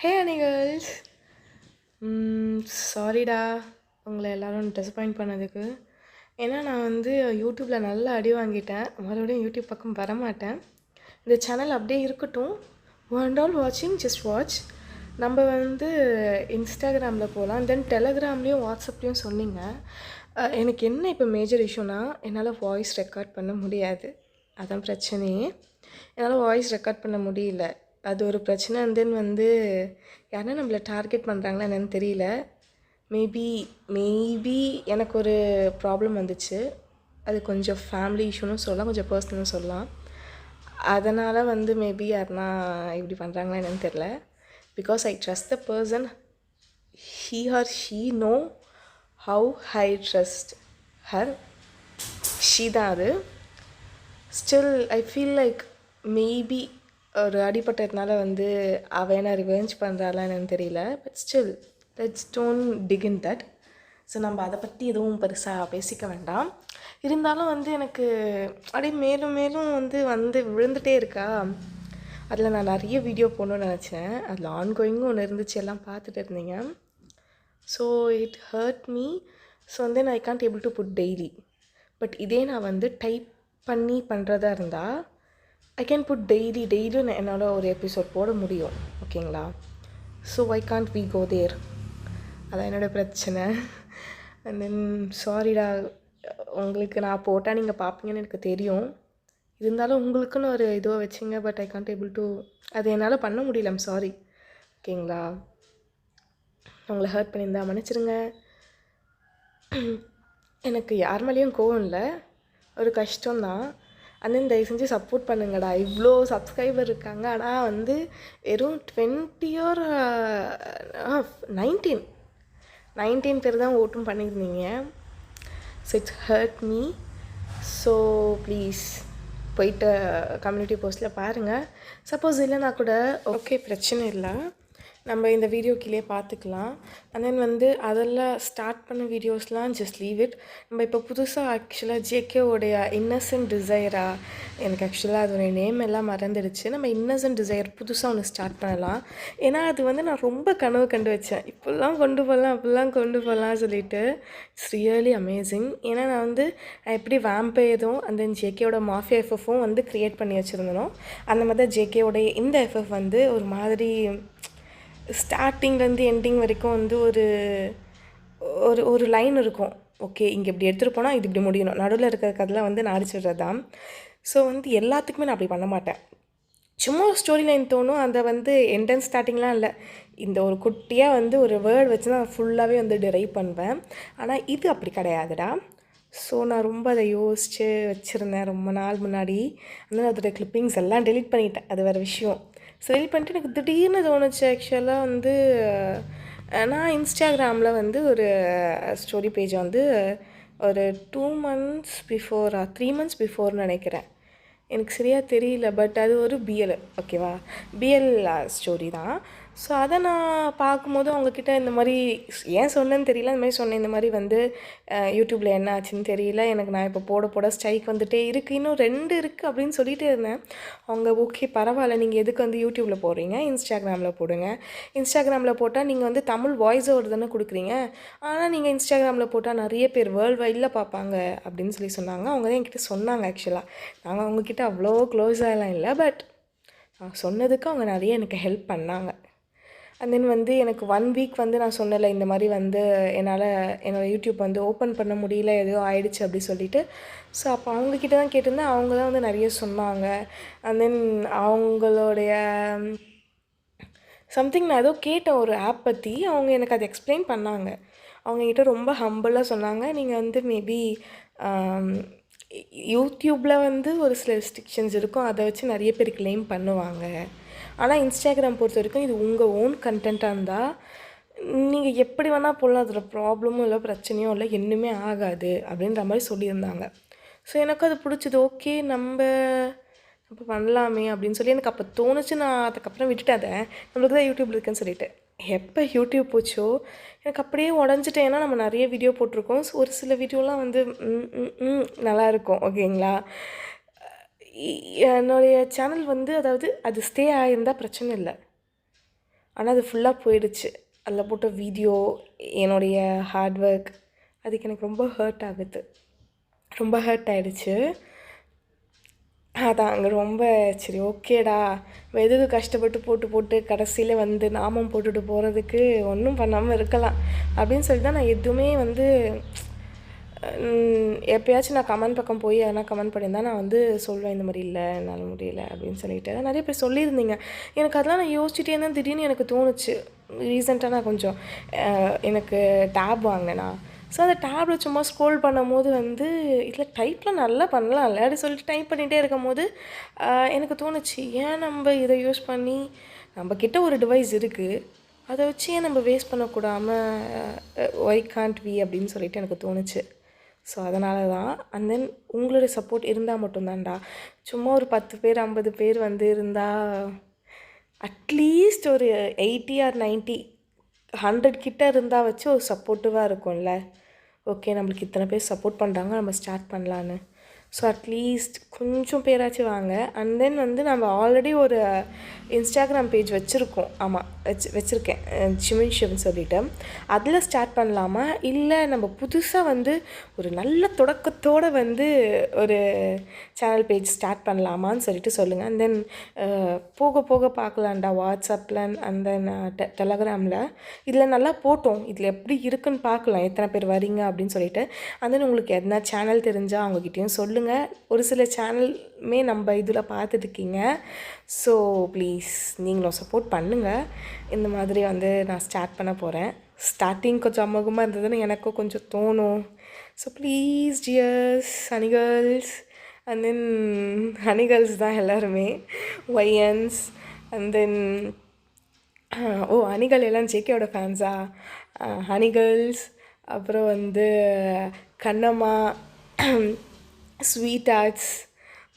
ஹே அனிகல்ஸ், சாரிடா உங்களை எல்லோரும் டிசப்பாயிண்ட் பண்ணதுக்கு. ஏன்னா நான் வந்து யூடியூப்பில் நல்லா அடி வாங்கிட்டேன். மறுபடியும் யூடியூப் பக்கம் வரமாட்டேன். இந்த சேனல் அப்படியே இருக்கட்டும். ஒன் ஆல் வாட்சிங் ஜஸ்ட் வாட்ச். நம்ம வந்து இன்ஸ்டாகிராமில் போகலாம், தென் டெலகிராம்லேயும் வாட்ஸ்அப்லேயும் சொன்னீங்க. எனக்கு என்ன இப்போ மேஜர் இஷ்யூனா, என்னால் வாய்ஸ் ரெக்கார்ட் பண்ண முடியாது. அதான் பிரச்சனையே. என்னால் வாய்ஸ் ரெக்கார்ட் பண்ண முடியல. அது ஒரு பிரச்சனை. தென் வந்து யாருன்னா நம்மளை டார்கெட் பண்ணுறாங்களா என்னன்னு தெரியல. மேபி எனக்கு ஒரு ப்ராப்ளம் வந்துச்சு. அது கொஞ்சம் ஃபேமிலி இஷ்யூன்னு சொல்லலாம், கொஞ்சம் பர்சனல்னு சொல்லலாம். அதனால் வந்து மேபி யாருன்னா இப்படி பண்ணுறாங்களா என்னன்னு தெரில. Because I trust the person, he or she know how I trust her. she தான் அது. Still I feel like maybe ஒரு அடிப்பட்டதுனால வந்து அவள் என்ன ரிவெஞ்ச் பண்ணுறாளா என்னன்னு தெரியல. But still let's don't dig in that. So நம்ம அதை பற்றி எதுவும் பெருசாக பேசிக்க வேண்டாம். இருந்தாலும் வந்து எனக்கு அப்படியே மேலும் மேலும் வந்து விழுந்துகிட்டே இருக்கா. அதில் நான் நிறைய வீடியோ போடணுன்னு நினச்சேன். அதில் ஆன்கோயிங்கும் ஒன்று இருந்துச்சு, எல்லாம் பார்த்துட்டு இருந்தீங்க. So it hurt me. So வந்து I can't able to put daily. But இதே நான் வந்து டைப் பண்ணி பண்ணுறதா இருந்தால் ஐ கேன் புட் டெய்லியும் என்னால் ஒரு எபிசோட் போட முடியும். ஓகேங்களா? So I can't we go there. அதான் என்னோடய பிரச்சனை. அண்ட் தென் சாரிடா, உங்களுக்கு நான் போட்டால் நீங்கள் பார்ப்பீங்கன்னு எனக்கு தெரியும். இருந்தாலும் உங்களுக்குன்னு ஒரு இதுவாக வச்சிங்க. But I can't able to, அது என்னால் பண்ண முடியல. I'm sorry. ஓகேங்களா? உங்களை ஹர்ட் பண்ணியிருந்தா மன்னிச்சிருங்க. எனக்கு யார் மேலேயும் கோவம் இல்லை, ஒரு கஷ்டம்தான். அண்ணன் தயவு செஞ்சு சப்போர்ட் பண்ணுங்கடா. இவ்வளோ சப்ஸ்கிரைபர் இருக்காங்க, ஆனால் வந்து வெறும் 20 or 19 பேர் தான் ஓட்டும் பண்ணியிருந்தீங்க. So it's hurt me. So please போயிட்டு கம்யூனிட்டி போஸ்ட்டில் பாருங்கள். சப்போஸ் இல்லைனா கூட ஓகே, பிரச்சனை இல்லை, நம்ம இந்த வீடியோ கீழே பார்த்துக்கலாம். அண்ட் தென் வந்து அதெல்லாம் ஸ்டார்ட் பண்ண வீடியோஸ்லாம் ஜஸ்ட் லீவ் இட். நம்ம இப்போ புதுசாக ஆக்சுவலாக ஜேகேவோடைய இன்னசென்ட் டிசைரா, எனக்கு ஆக்சுவலாக அதோடைய நேம் எல்லாம் மறந்துடுச்சு. நம்ம இன்னசென்ட் டிசைர் புதுசாக ஒன்று ஸ்டார்ட் பண்ணலாம். ஏன்னா அது வந்து நான் ரொம்ப கனவு கண்டு வச்சேன், இப்படிலாம் கொண்டு போகலாம் அப்படிலாம் கொண்டு போகலாம் சொல்லிட்டு. It's really amazing. ஏன்னா நான் வந்து எப்படி வேம்பயரும் அந்த ஜேகேவோட மாஃபியா எஃப்எஃப்பும் வந்து க்ரியேட் பண்ணி வச்சுருந்தோம். அந்த மாதிரி தான் ஜேகேவோடைய இந்த எஃப்எஃப் வந்து ஒரு மாதிரி ஸ்டார்டிங்லேருந்து எண்டிங் வரைக்கும் வந்து ஒரு ஒரு ஒரு லைன் இருக்கும். ஓகே, இங்கே இப்படி எடுத்துகிட்டு போனால் இது இப்படி முடியணும், நடுவில் இருக்கிற கதைலாம் வந்து நான் அடிச்சிடுறது தான். ஸோ வந்து எல்லாத்துக்குமே நான் அப்படி பண்ண மாட்டேன். சும்மா ஒரு ஸ்டோரி லைன் தோணும், அதை வந்து எண்ட் ஸ்டார்டிங்லாம் இல்லை, இந்த ஒரு குட்டியாக வந்து ஒரு வேர்டு வச்சு நான் ஃபுல்லாகவே வந்து டிரைவ் பண்ணுவேன். ஆனால் இது அப்படி கிடையாதுடா. ஸோ நான் ரொம்ப அதை யோசித்து வச்சுருந்தேன் ரொம்ப நாள் முன்னாடி. அதனால் அதோடய கிளிப்பிங்ஸ் எல்லாம் டெலிட் பண்ணிட்டேன், அது வேறு விஷயம். சரி பண்ணிட்டு எனக்கு திடீர்னு தோணுச்சு. ஆக்சுவலாக வந்து நான் இன்ஸ்டாகிராமில் வந்து ஒரு ஸ்டோரி பேஜை வந்து ஒரு 2 months பிஃபோர் 3 months பிஃபோர்னு நினைக்கிறேன், எனக்கு சரியாக தெரியல. பட் அது ஒரு பிஎல், ஓகேவா, பிஎல் ஸ்டோரி தான். ஸோ அதை நான் பார்க்கும்போது அவங்கக்கிட்ட இந்த மாதிரி ஏன் சொன்னேன்னு தெரியல, இந்த மாதிரி சொன்னேன், இந்த மாதிரி வந்து யூடியூப்பில் என்ன ஆச்சுன்னு தெரியல எனக்கு, நான் இப்போ போட ஸ்ட்ரைக் வந்துகிட்டே இருக்குது, இன்னும் 2 இருக்குது அப்படின்னு சொல்லிகிட்டே இருந்தேன். அவங்க ஓகே பரவாயில்ல, நீங்கள் எதுக்கு வந்து யூடியூப்பில் போடுறீங்க, இன்ஸ்டாகிராமில் போடுங்க. இன்ஸ்டாகிராமில் போட்டால் நீங்கள் வந்து தமிழ் வாய்ஸ் ஓவர் தானே கொடுக்குறீங்க, ஆனால் நீங்கள் இன்ஸ்டாகிராமில் போட்டால் நிறைய பேர் வேர்ல்டு வைடில் பார்ப்பாங்க அப்படின்னு சொன்னாங்க. அவங்க தான் என்கிட்ட சொன்னாங்க. ஆக்சுவலாக நாங்கள் அவங்கக்கிட்ட அவ்வளோ க்ளோஸாகலாம் இல்லை, பட் நான் சொன்னதுக்கு அவங்க நிறைய எனக்கு ஹெல்ப் பண்ணாங்க. அண்ட் தென் வந்து எனக்கு 1 week வந்து நான் சொன்னல, இந்த மாதிரி வந்து என்னால் என்னோடய யூடியூப் வந்து ஓப்பன் பண்ண முடியல, எதையோ ஆயிடுச்சு அப்படி சொல்லிவிட்டு. ஸோ அப்போ அவங்கக்கிட்ட தான் கேட்டிருந்தேன், அவங்க தான் வந்து நிறைய சொன்னாங்க. அண்ட் தென் அவங்களுடைய சம்திங் நான் ஏதோ கேட்டேன் ஒரு ஆப் பற்றி, அவங்க எனக்கு அதை எக்ஸ்பிளைன் பண்ணாங்க. அவங்கக்கிட்ட ரொம்ப ஹம்பிளாக சொன்னாங்க, நீங்கள் வந்து மேபி யூடியூப்பில் வந்து ஒரு சில ரெஸ்ட்ரிக்ஷன்ஸ் இருக்கும், அதை வச்சு நிறைய பேர் கிளைம் பண்ணுவாங்க. ஆனால் இன்ஸ்டாகிராம் பொறுத்த வரைக்கும் இது உங்கள் ஓன் கண்டென்ட்டாக இருந்தால் நீங்கள் எப்படி வேணால் போடலாம், அதில் ப்ராப்ளமும் இல்லை, பிரச்சனையும் இல்லை, இன்னுமே ஆகாது அப்படின்ற மாதிரி சொல்லியிருந்தாங்க. ஸோ எனக்கு அது பிடிச்சது. ஓகே நம்ம பண்ணலாமே அப்படின்னு சொல்லி எனக்கு அப்போ தோணுச்சு. நான் அதுக்கப்புறம் விட்டுட்டேன், அதை நம்மளுக்கு தான் யூடியூப் இருக்குன்னு சொல்லிட்டு. எப்போ யூடியூப் போச்சோ எனக்கு அப்படியே உடஞ்சிட்டேன். ஏன்னா நம்ம நிறைய வீடியோ போட்டிருக்கோம், ஸோ ஒரு சில வீடியோலாம் வந்து நல்லாயிருக்கும். ஓகேங்களா? என்னுடைய சேனல் வந்து அதாவது அது ஸ்டே ஆகியிருந்தால் பிரச்சனை இல்லை. ஆனால் அது ஃபுல்லாக போயிடுச்சு. அதில் போட்ட வீடியோ, என்னுடைய ஹார்ட் ஒர்க், அதுக்கு எனக்கு ரொம்ப ஹர்ட் ஆகுது, ரொம்ப ஹர்ட் ஆகிடுச்சு. அதான் அங்கே ரொம்ப சரி ஓகேடா, எதுக்கு கஷ்டப்பட்டு போட்டு போட்டு கடைசியில் வந்து நாமம் போட்டுட்டு போகிறதுக்கு ஒன்றும் பண்ணாமல் இருக்கலாம் அப்படின்னு சொல்லி தான் நான் எதுவுமே வந்து எப்போயாச்சும் நான் கமெண்ட் பக்கம் போய் எதனா கமெண்ட் பண்ணியிருந்தா நான் வந்து சொல்வேன், இந்த மாதிரி இல்லை என்னால் முடியல அப்படின்னு சொல்லிட்டு. நிறைய பேர் சொல்லியிருந்தீங்க. எனக்கு அதெல்லாம் நான் யோசிச்சுட்டே இருந்தேன். திடீர்னு எனக்கு தோணுச்சு, ரீசெண்டாக நான் கொஞ்சம் எனக்கு டேப் வாங்கினேண்ணா. ஸோ அந்த டேப்பில் சும்மா ஸ்க்ரோல் பண்ணும்போது வந்து இதில் டைப்லாம் நல்லா பண்ணலாம்ல அப்படி சொல்லிட்டு டைப் பண்ணிகிட்டே இருக்கும் போது எனக்கு தோணுச்சு, ஏன் நம்ம இதை யூஸ் பண்ணி நம்மக்கிட்ட ஒரு டிவைஸ் இருக்குது, அதை வச்சு ஏன் நம்ம வேஸ்ட் பண்ணக்கூடாமல் ஒய் காண்ட் வி அப்படின்னு சொல்லிட்டு எனக்கு தோணுச்சு. ஸோ அதனால தான். அண்ட் தென் உங்களுடைய சப்போர்ட் இருந்தால் மட்டும்தான்டா. சும்மா ஒரு 10 பேர் 50 பேர் வந்து இருந்தால் அட்லீஸ்ட் ஒரு 80 ஆர் 90 100 கிட்ட இருந்தால் வச்சு ஒரு சப்போர்ட்டிவாக இருக்கும்ல. ஓகே, நம்மளுக்கு இத்தனை பேர் சப்போர்ட் பண்ணுறாங்க, நம்ம ஸ்டார்ட் பண்ணலான்னு. ஸோ அட்லீஸ்ட் கொஞ்சம் பேராச்சும் வாங்க. அண்ட் தென் வந்து நம்ம ஆல்ரெடி ஒரு இன்ஸ்டாகிராம் பேஜ் வச்சுருக்கோம். ஆமாம், வச்சுருக்கேன், சிமின் ஷிவ்னு சொல்லிவிட்டு. அதில் ஸ்டார்ட் பண்ணலாமா, இல்லை நம்ம புதுசாக வந்து ஒரு நல்ல தொடக்கத்தோடு வந்து ஒரு சேனல் பேஜ் ஸ்டார்ட் பண்ணலாமான்னு சொல்லிட்டு சொல்லுங்கள். அண்ட் தென் போக போக பார்க்கலான்டா வாட்ஸ்அப்பில் அண்ட் தென் டெலகிராமில். இதில் நல்லா போட்டோம், இதில் எப்படி இருக்குன்னு பார்க்கலாம், எத்தனை பேர் வரீங்க அப்படின்னு சொல்லிட்டு. அண்ட் தென் உங்களுக்கு எதனா சேனல் தெரிஞ்சால் அவங்கக்கிட்டேயும் சொல்லுங்கள். ஒரு சில சேனலுமே நம்ம இதில் பார்த்துட்டுருக்கீங்க. ஸோ ப்ளீஸ் நீங்களும் சப்போர்ட் பண்ணுங்கள். இந்த மாதிரி வந்து நான் ஸ்டார்ட் பண்ண போகிறேன். ஸ்டார்டிங் கொஞ்சம் அமோகமாக இருந்ததுன்னு எனக்கும் கொஞ்சம் தோணும். So please dears honey girls, and then honey girls தான் எல்லாருமே, ஒய்என்ஸ் அண்ட் தென் ஹனிகள் எல்லாம் ஜேகேயோட ஃபேன்ஸா, ஹனி கேர்ள்ஸ், அப்புறம் வந்து கண்ணம்மா, ஸ்வீட் ஆர்ட்ஸ்,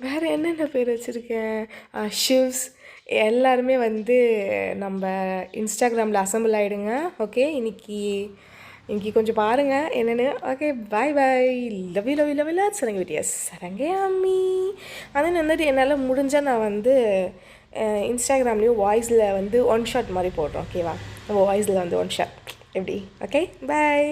வேறு என்னென்ன பேர் வச்சுருக்கேன், ஷிவ்ஸ், எல்லாருமே வந்து நம்ம இன்ஸ்டாகிராமில் அசம்பிள் ஆகிடுங்க. ஓகே, இன்னைக்கு கொஞ்சம் பாருங்கள் என்னென்னு. Okay, bye bye, love you love you love you lots. சரங்க விட்டியாஸ் சரங்கே அம்மி. அதே வந்துட்டு என்னால் முடிஞ்சால் நான் வந்து இன்ஸ்டாகிராம்லேயும் வாய்ஸில் வந்து ஒன் ஷாட் மாதிரி போடுறோம். ஓகேவா, நம்ம வாய்ஸில் வந்து ஒன் ஷாட் எப்படி. ஓகே, பாய்.